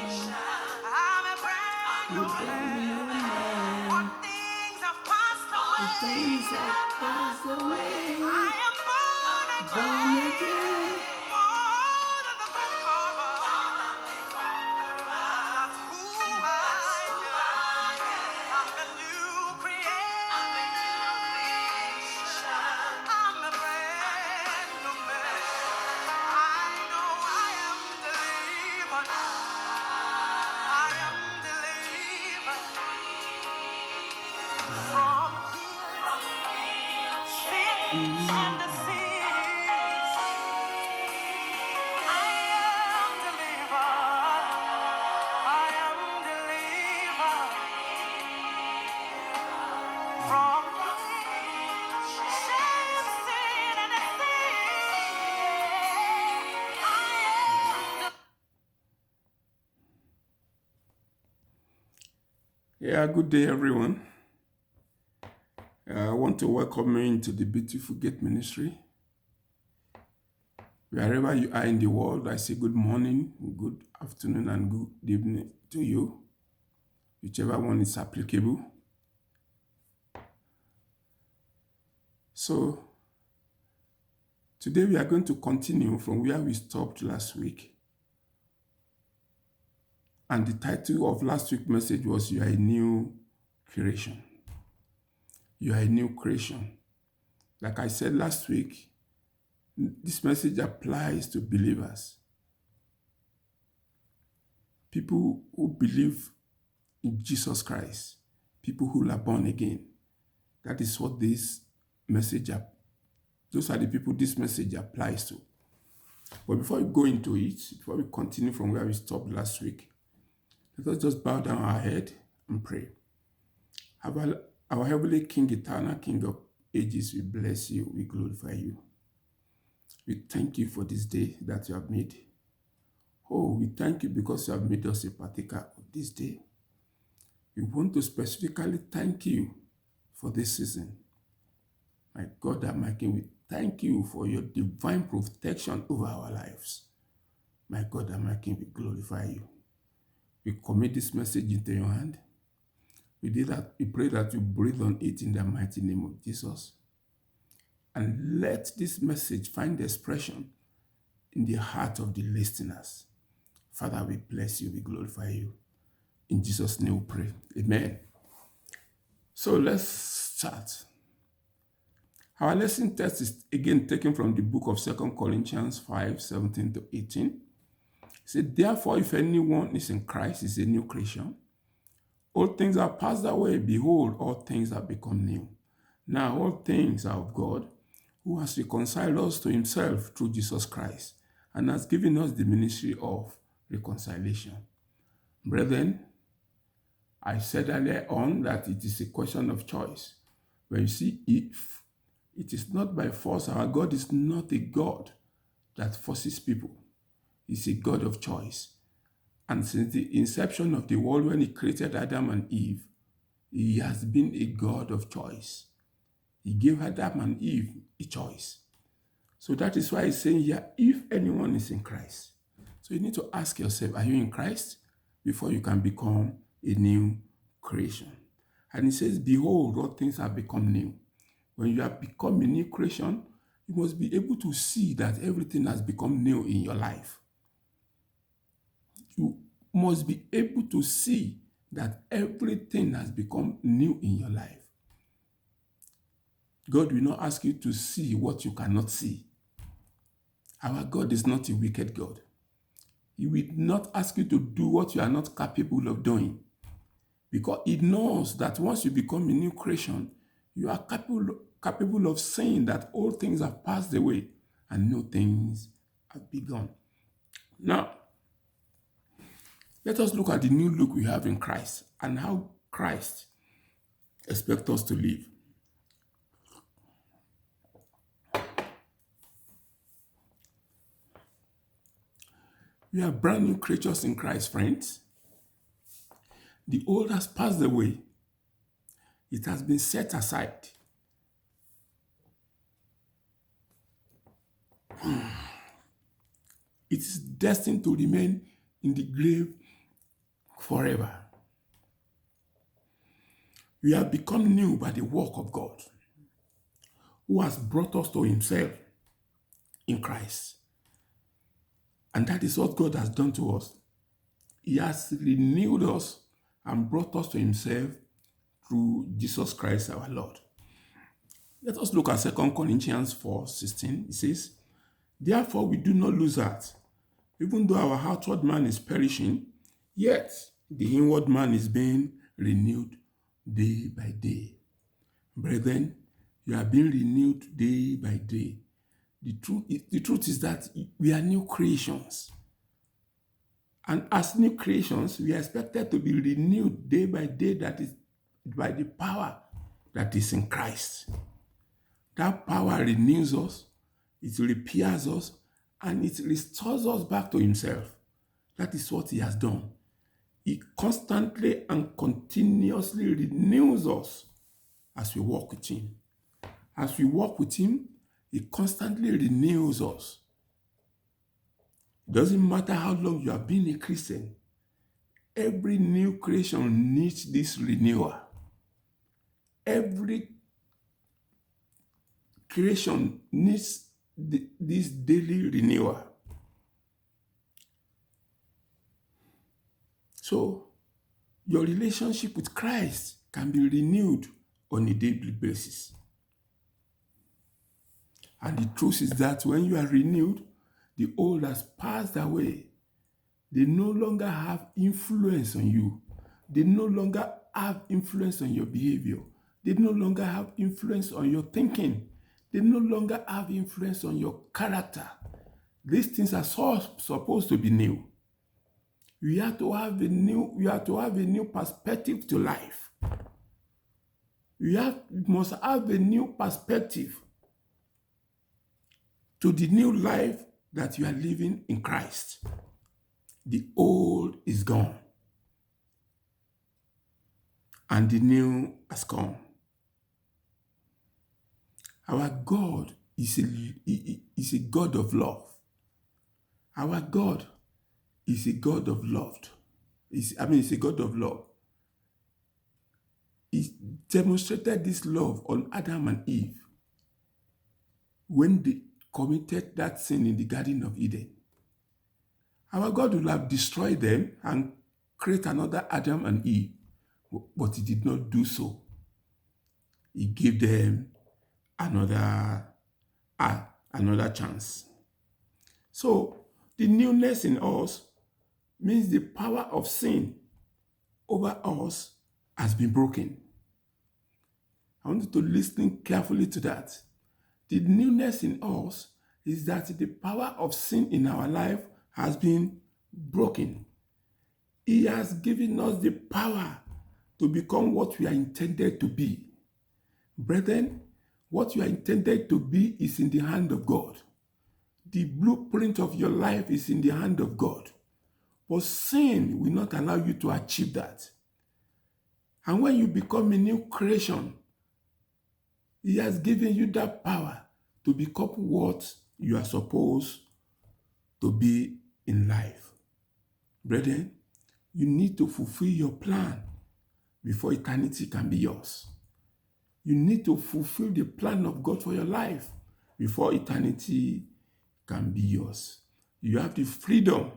I'm a brand new man. All things have passed away. I am born again. More than the conqueror. That's who I am. I'm a new creation. I'm a brand new man. I know I am delivered. I am delivered from sin and disease. I am delivered. I am delivered from shame, sin, and disease. I am. Yeah, good day, everyone. I want to welcome you into the Beautiful Gate Ministry. Wherever you are in the world, I say good morning, good afternoon, and good evening to you, whichever one is applicable. So, today we are going to continue from where we stopped last week. And the title of last week's message was You Are a New Creation. You are a new creation. Like I said last week, this message applies to believers. People who believe in Jesus Christ. People who are born again. That is what this message, those are the people this message applies to. But before we go into it, before we continue from where we stopped last week, let us just bow down our head and pray. Our Heavenly King, eternal King of ages, we bless you, we glorify you. We thank you for this day that you have made. Oh, we thank you because you have made us a partaker of this day. We want to specifically thank you for this season. My God and my King, we thank you for your divine protection over our lives. My God and my King, we glorify you. We commit this message into your hand. We pray that you breathe on it in the mighty name of Jesus. And let this message find expression in the heart of the listeners. Father, we bless you, we glorify you. In Jesus' name we pray. Amen. So let's start. Our lesson text is again taken from the book of 2 Corinthians 5:17-18. It said, therefore, if anyone is in Christ, is a new creation. All things are passed away. Behold, all things have become new. Now all things are of God, who has reconciled us to himself through Jesus Christ, and has given us the ministry of reconciliation. Brethren, I said earlier on that it is a question of choice. When you see if, it is not by force. Our God is not a God that forces people. He's a God of choice. And since the inception of the world, when he created Adam and Eve, he has been a God of choice. He gave Adam and Eve a choice. So that is why he's saying here, if anyone is in Christ. So you need to ask yourself, are you in Christ? Before you can become a new creation. And he says, behold, all things have become new. When you have become a new creation, you must be able to see that everything has become new in your life. You must be able to see that everything has become new in your life. God will not ask you to see what you cannot see. Our God is not a wicked God. He will not ask you to do what you are not capable of doing. Because he knows that once you become a new creation, you are capable of saying that all things have passed away and new things have begun. Now, let us look at the new look we have in Christ and how Christ expects us to live. We are brand new creatures in Christ, friends. The old has passed away. It has been set aside. It is destined to remain in the grave forever. We have become new by the work of God, who has brought us to himself in Christ. And that is what God has done to us. He has renewed us and brought us to himself through Jesus Christ our Lord. Let us look at 2 Corinthians 4:16. It says, therefore we do not lose heart. Even though our outward man is perishing, yet the inward man is being renewed day by day. Brethren, you are being renewed day by day. The truth is that we are new creations. And as new creations, we are expected to be renewed day by day, that is by the power that is in Christ. That power renews us, it repairs us, and it restores us back to himself. That is what he has done. He constantly and continuously renews us as we walk with him. As we walk with him, he constantly renews us. It doesn't matter how long you have been a Christian. Every new creation needs this renewal. Every creation needs this daily renewal. So, your relationship with Christ can be renewed on a daily basis. And the truth is that when you are renewed, the old has passed away. They no longer have influence on you. They no longer have influence on your behavior. They no longer have influence on your thinking. They no longer have influence on your character. These things are supposed to be new. We have to have a new perspective to life. We must have a new perspective to the new life that you are living in Christ. The old is gone, and the new has come. Our God is a God of love. Our God is a God of love. It's a God of love. He demonstrated this love on Adam and Eve when they committed that sin in the Garden of Eden. Our God would have destroyed them and create another Adam and Eve, but he did not do so. He gave them another chance. So the newness in us means the power of sin over us has been broken. I want you to listen carefully to that. The newness in us is that the power of sin in our life has been broken. He has given us the power to become what we are intended to be. Brethren, what you are intended to be is in the hand of God. The blueprint of your life is in the hand of God. But sin will not allow you to achieve that. And when you become a new creation, he has given you that power to become what you are supposed to be in life. Brethren, you need to fulfill your plan before eternity can be yours. You need to fulfill the plan of God for your life before eternity can be yours. You have the freedom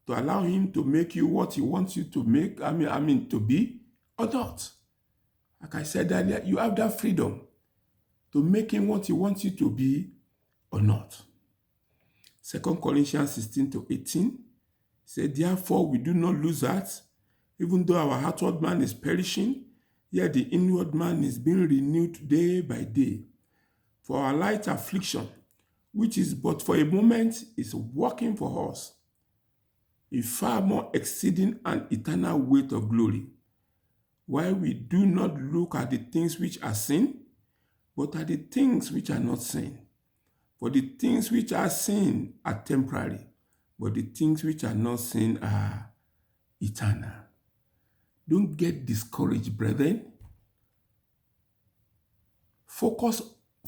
to allow him to make you what he wants you to make, to be or not. Like I said earlier, you have that freedom to make him what he wants you to be or not. 2 Corinthians 16-18 said, therefore we do not lose heart, even though our outward man is perishing, yet the inward man is being renewed day by day. For our light affliction, which is but for a moment, is working for us a far more exceeding and eternal weight of glory, while we do not look at the things which are seen, but at the things which are not seen. For the things which are seen are temporary, but the things which are not seen are eternal. Don't get discouraged, brethren. Focus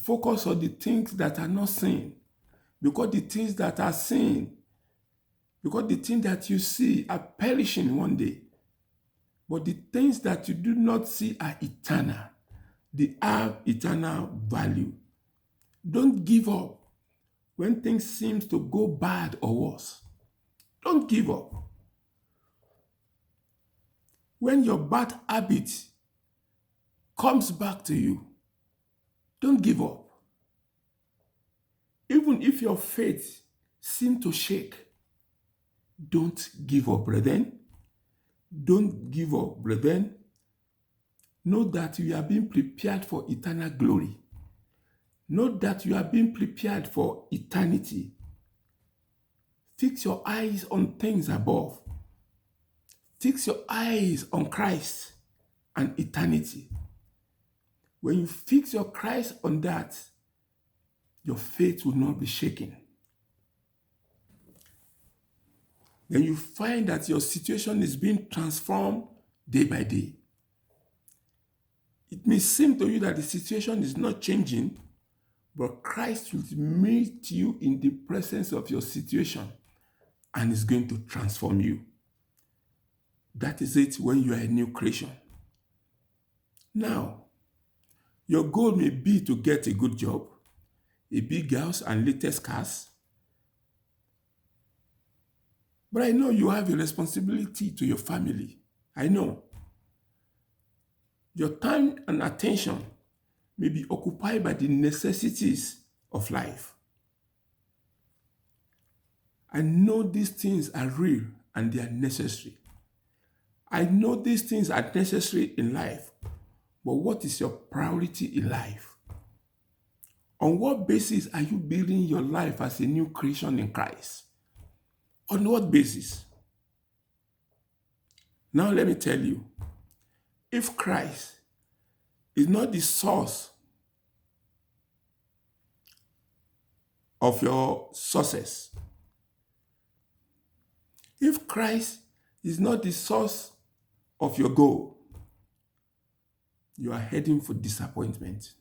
on the things that are not seen, because the things that are seen, because the things that you see are perishing one day. But the things that you do not see are eternal. They have eternal value. Don't give up when things seem to go bad or worse. Don't give up. When your bad habit comes back to you, don't give up. Even if your faith seems to shake, don't give up, brethren. Don't give up, brethren. Know that you are being prepared for eternal glory. Know that you are being prepared for eternity. Fix your eyes on things above. Fix your eyes on Christ and eternity. When you fix your Christ on that, your faith will not be shaken. Then you find that your situation is being transformed day by day. It may seem to you that the situation is not changing, but Christ will meet you in the presence of your situation and is going to transform you. That is it when you are a new creation. Now, your goal may be to get a good job, a big house and latest cars. But I know you have a responsibility to your family. I know. Your time and attention may be occupied by the necessities of life. I know these things are real and they are necessary. I know these things are necessary in life, but what is your priority in life? On what basis are you building your life as a new creation in Christ? On what basis? Now let me tell you, if Christ is not the source of your success, if Christ is not the source of your goal, you are heading for disappointment.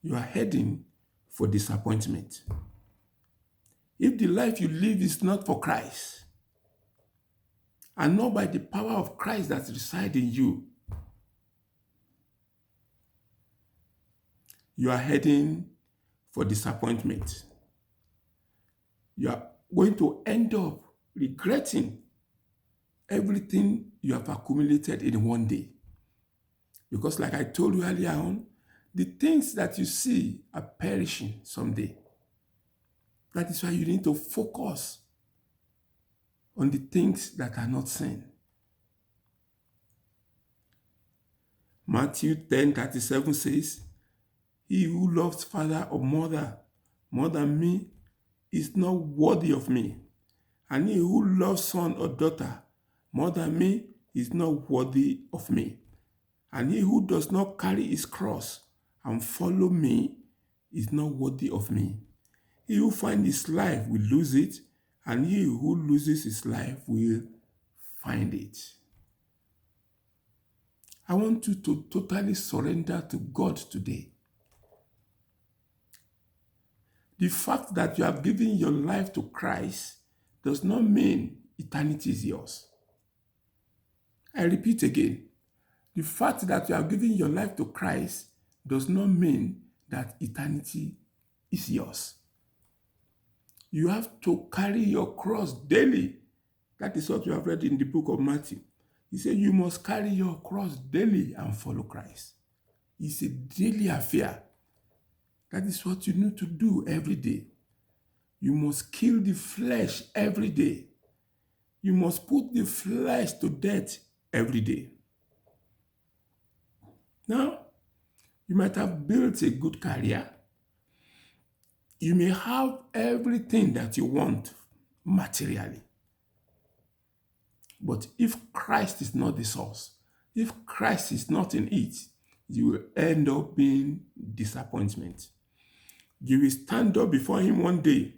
You are heading for disappointment. If the life you live is not for Christ, and not by the power of Christ that resides in you, you are heading for disappointment. You are going to end up regretting everything you have accumulated in one day. Because like I told you earlier on, the things that you see are perishing someday. That is why you need to focus on the things that are not seen. Matthew 10:37 says, "He who loves father or mother more than me is not worthy of me. And he who loves son or daughter more than me is not worthy of me. And he who does not carry his cross and follow me is not worthy of me. He who finds his life will lose it, and he who loses his life will find it." I want you to totally surrender to God today. The fact that you have given your life to Christ does not mean eternity is yours. I repeat again, the fact that you have given your life to Christ does not mean that eternity is yours. You have to carry your cross daily. That is what we have read in the book of Matthew. He said you must carry your cross daily and follow Christ. It's a daily affair. That is what you need to do every day. You must kill the flesh every day. You must put the flesh to death every day. Now, you might have built a good career. You may have everything that you want materially. But if Christ is not the source, if Christ is not in it, you will end up being disappointment. You will stand up before him one day,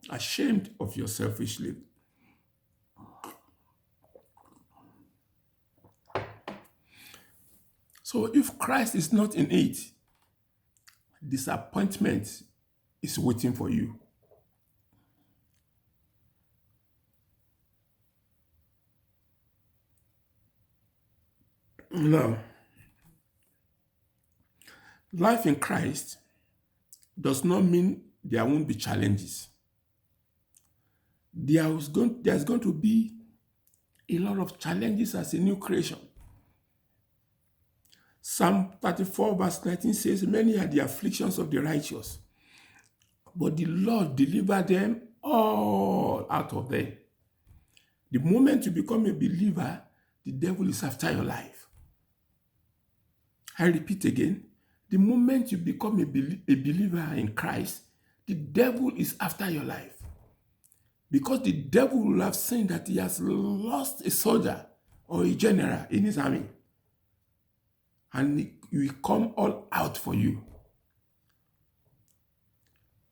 ashamed of your selfish living. So if Christ is not in it, disappointment is waiting for you. Now, life in Christ does not mean there won't be challenges. There's going to be a lot of challenges as a new creation. Psalm 34, verse 19 says, "Many are the afflictions of the righteous, but the Lord delivered them all out of them." The moment you become a believer, the devil is after your life. I repeat again, the moment you become a believer in Christ, the devil is after your life. Because the devil will have seen that he has lost a soldier or a general in his army. And he will come all out for you.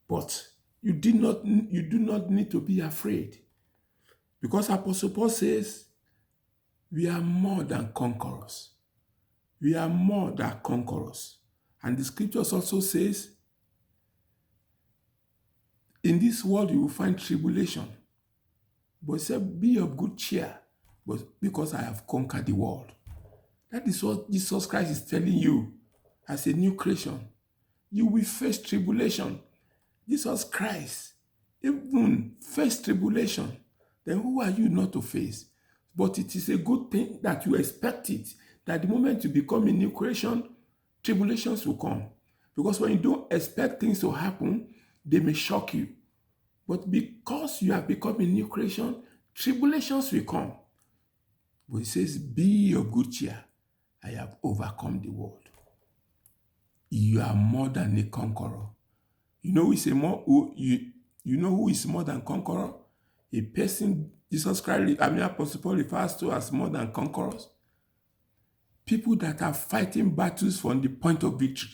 But you do not need to be afraid. Because Apostle Paul says, we are more than conquerors. We are more than conquerors. And the scriptures also says, in this world you will find tribulation. But it said, be of good cheer, because I have conquered the world. That is what Jesus Christ is telling you as a new creation. You will face tribulation. Jesus Christ even faced tribulation. Then who are you not to face? But it is a good thing that you expect it, that the moment you become a new creation, tribulations will come. Because when you don't expect things to happen, they may shock you. But because you have become a new creation, tribulations will come. But it says, be of good cheer. I have overcome the world. You are more than a conqueror. You know who is more than conqueror? A person Jesus Christ, Apostle Paul refers to as more than conquerors. People that are fighting battles from the point of victory.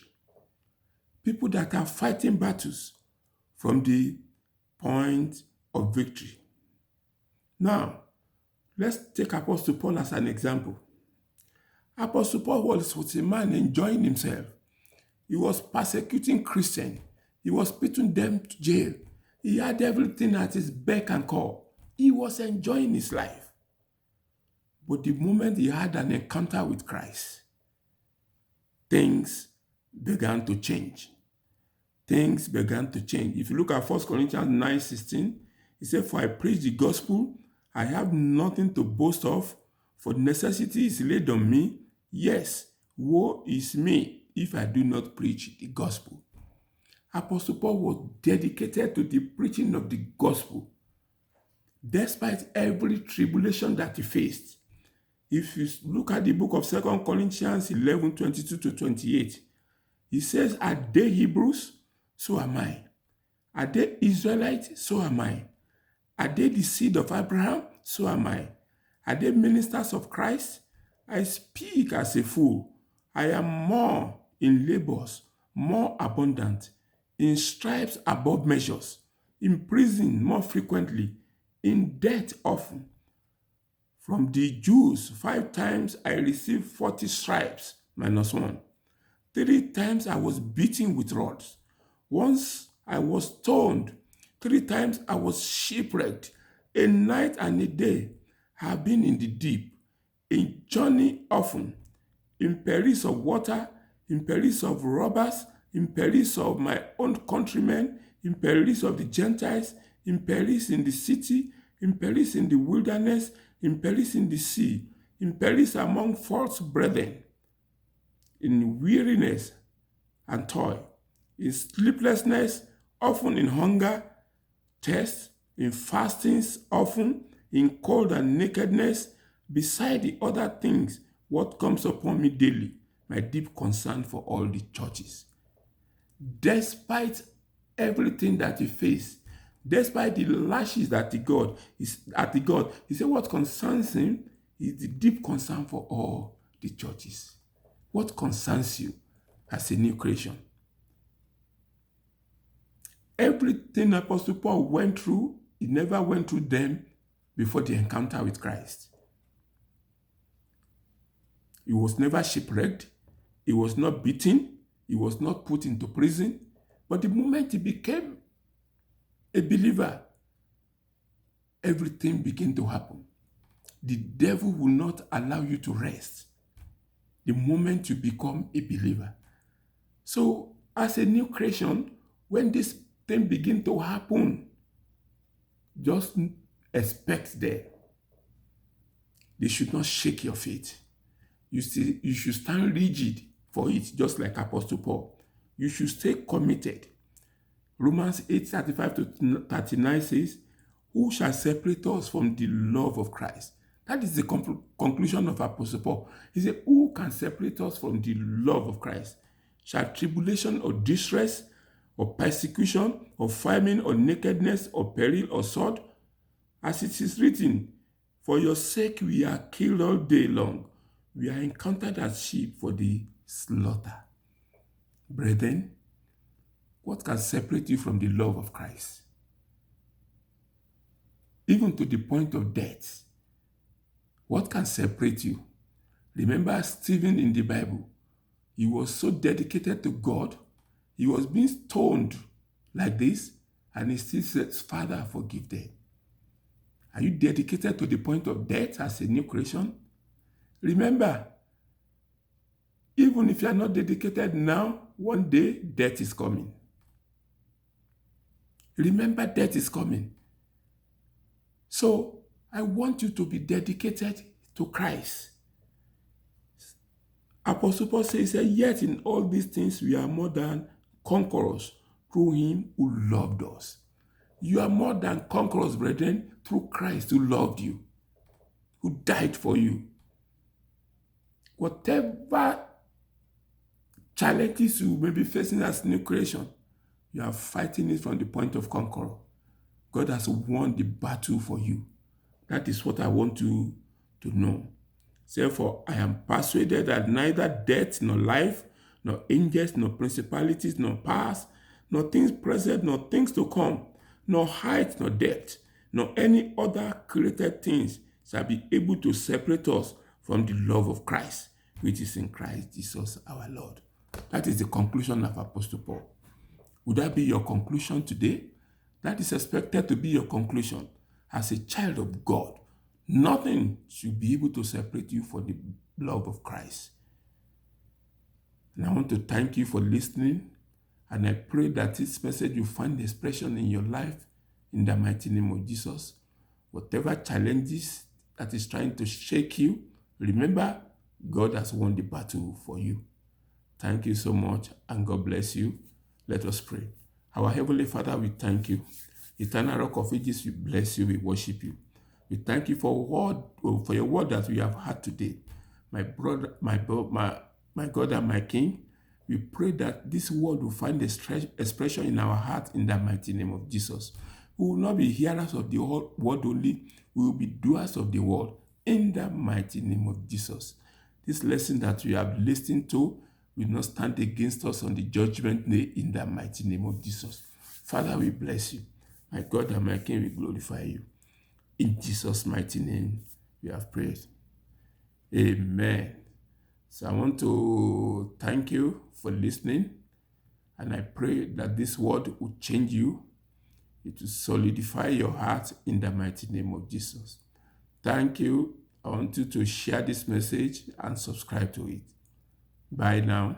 People that are fighting battles from the point of victory. Now, let's take Apostle Paul as an example. Apostle Paul was a man enjoying himself. He was persecuting Christians. He was putting them to jail. He had everything at his beck and call. He was enjoying his life. But the moment he had an encounter with Christ, things began to change. Things began to change. If you look at 1 Corinthians 9:16, he said, "For I preach the gospel, I have nothing to boast of, for necessity is laid on me. Yes, woe is me if I do not preach the gospel." Apostle Paul was dedicated to the preaching of the gospel, despite every tribulation that he faced. If you look at the book of 2 Corinthians 11:22-28, he says, "Are they Hebrews? So am I. Are they Israelites? So am I. Are they the seed of Abraham? So am I. Are they ministers of Christ? I speak as a fool. I am more in labors, more abundant, in stripes above measures, in prison more frequently, in debt often. From the Jews, 5 times I received 40 stripes, -1. 3 times I was beaten with rods. Once I was stoned. 3 times I was shipwrecked. A night and a day I have been in the deep, in journey often, in perils of water, in perils of robbers, in perils of my own countrymen, in perils of the Gentiles, in perils in the city, in perils in the wilderness, in perils in the sea, in perils among false brethren, in weariness and toil, in sleeplessness, often in hunger, thirst, in fastings, often in cold and nakedness, beside the other things, what comes upon me daily, my deep concern for all the churches." Despite everything that he faced, despite the lashes that he got, he said what concerns him is the deep concern for all the churches. What concerns you as a new creation? Everything Apostle Paul went through, he never went through them before the encounter with Christ. He was never shipwrecked. He was not beaten. He was not put into prison. But the moment he became a believer, everything began to happen. The devil will not allow you to rest. the moment you become a believer. So as a new creation, when this thing begin to happen, just expect them. They should not shake your faith. You should stand rigid for it, just like Apostle Paul. You should stay committed. Romans 8:35 to 39 says, who shall separate us from the love of Christ? That is the conclusion of Apostle Paul. He said, who can separate us from the love of Christ? Shall tribulation or distress or persecution or famine or nakedness or peril or sword? As it is written, for your sake we are killed all day long. We are encountered as sheep for the slaughter. Brethren, what can separate you from the love of Christ? Even to the point of death, what can separate you? Remember Stephen in the Bible. He was so dedicated to God. He was being stoned like this, and he still says, Father, forgive them. Are you dedicated to the point of death as a new creation? Remember, even if you are not dedicated now, one day death is coming. Remember, death is coming. So I want you to be dedicated to Christ. Apostle Paul says, yet in all these things we are more than conquerors through him who loved us. You are more than conquerors, brethren, through Christ who loved you, who died for you. Whatever challenges you may be facing as new creation, you are fighting it from the point of conqueror. God has won the battle for you. That is what I want you to know. Therefore, I am persuaded that neither death, nor life, nor angels, nor principalities, nor powers, nor things present, nor things to come, nor height, nor depth, nor any other created things shall be able to separate us from the love of Christ, which is in Christ Jesus our Lord. That is the conclusion of Apostle Paul. Would that be your conclusion today? That is expected to be your conclusion. As a child of God, nothing should be able to separate you from the love of Christ. And I want to thank you for listening. And I pray that this message will find expression in your life in the mighty name of Jesus. Whatever challenges that is trying to shake you, remember, God has won the battle for you. Thank you so much, and God bless you. Let us pray. Our Heavenly Father, we thank you. Eternal Rock of Ages, we bless you, we worship you. We thank you for your word that we have had today. My brother, my God and my King, we pray that this word will find expression in our heart in the mighty name of Jesus. We will not be hearers of the word only, we will be doers of the word in the mighty name of Jesus. This lesson that we have listened to will not stand against us on the judgment day in the mighty name of Jesus. Father, we bless you. My God and my King, we glorify you. In Jesus' mighty name, we have prayed. Amen. So I want to thank you for listening, and I pray that this word will change you. It will solidify your heart in the mighty name of Jesus. Thank you. I want you to share this message and subscribe to it. Bye now.